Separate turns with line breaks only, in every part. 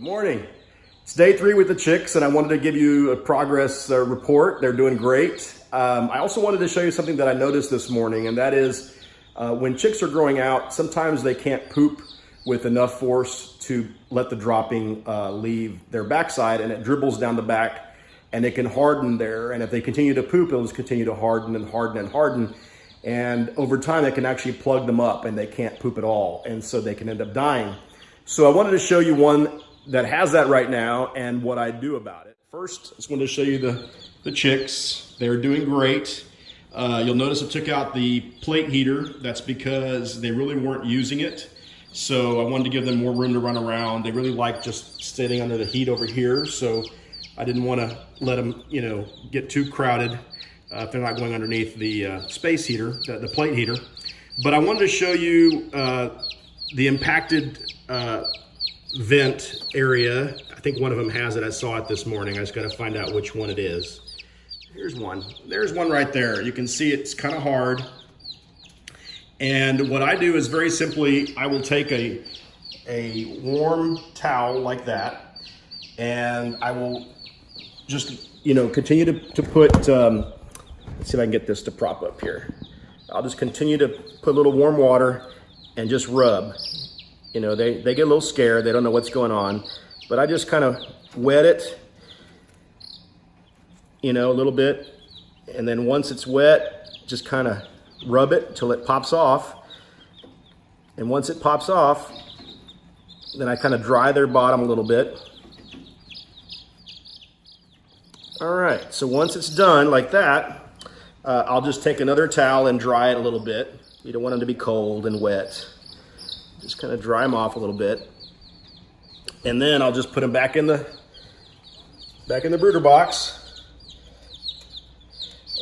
Morning. It's day 3 with the chicks, and I wanted to give you a progress report. They're doing great. I also wanted to show you something that I noticed this morning, and that is when chicks are growing out, sometimes they can't poop with enough force to let the dropping leave their backside, and it dribbles down the back, and it can harden there. And if they continue to poop, it'll just continue to harden and harden and harden. And over time, it can actually plug them up, and they can't poop at all, and so they can end up dying. So I wanted to show you one that has that right now and what I do about it. First, I just wanted to show you the chicks. They're doing great. You'll notice I took out the plate heater. That's because they really weren't using it. So I wanted to give them more room to run around. They really like just sitting under the heat over here. So I didn't want to let them, get too crowded if they're not going underneath the space heater, the plate heater. But I wanted to show you the impacted vent area. I think one of them has it. I saw it this morning. I just got to find out which one it is. Here's one. There's one right there. You can see it's kind of hard. And what I do is very simply, I will take a warm towel like that, and I will just, continue to put, let's see if I can get this to prop up here. I'll just continue to put a little warm water and just rub. They get a little scared. They don't know what's going on. But I just kind of wet it, a little bit. And then once it's wet, just kind of rub it till it pops off. And once it pops off, then I kind of dry their bottom a little bit. All right, so once it's done like that, I'll just take another towel and dry it a little bit. You don't want them to be cold and wet. Just kind of dry them off a little bit. And then I'll just put them back in the brooder box.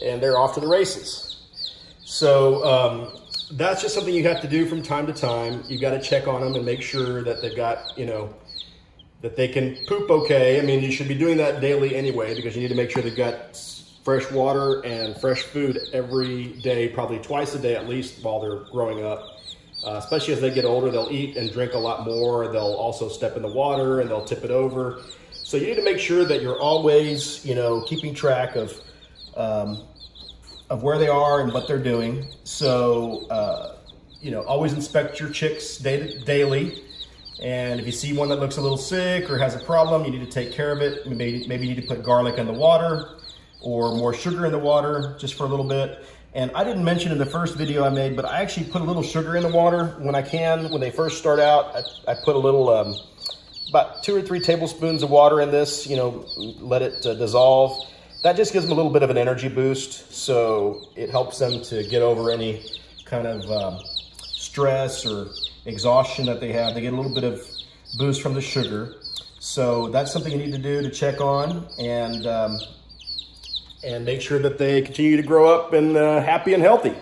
And they're off to the races. So that's just something you have to do from time to time. You got to check on them and make sure that they've got, that they can poop okay. I mean, you should be doing that daily anyway, because you need to make sure they've got fresh water and fresh food every day, probably twice a day at least while they're growing up. Especially as they get older, they'll eat and drink a lot more. They'll also step in the water and they'll tip it over. So you need to make sure that you're always, keeping track of where they are and what they're doing. So, always inspect your chicks daily. And if you see one that looks a little sick or has a problem, you need to take care of it. Maybe you need to put garlic in the water or more sugar in the water just for a little bit. And I didn't mention in the first video I made, but I actually put a little sugar in the water when I can. When they first start out, I put a little, about 2 or 3 tablespoons of water in this, let it dissolve. That just gives them a little bit of an energy boost. So it helps them to get over any kind of stress or exhaustion that they have. They get a little bit of boost from the sugar. So that's something you need to do to check on and make sure that they continue to grow up and happy and healthy.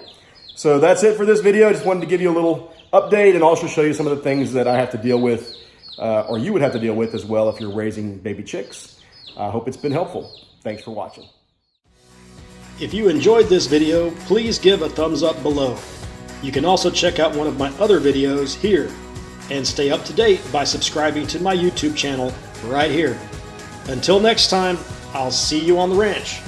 So that's it for this video. I just wanted to give you a little update and also show you some of the things that I have to deal with, or you would have to deal with as well if you're raising baby chicks. I hope it's been helpful. Thanks for watching.
If you enjoyed this video, please give a thumbs up below. You can also check out one of my other videos here and stay up to date by subscribing to my YouTube channel right here. Until next time, I'll see you on the ranch.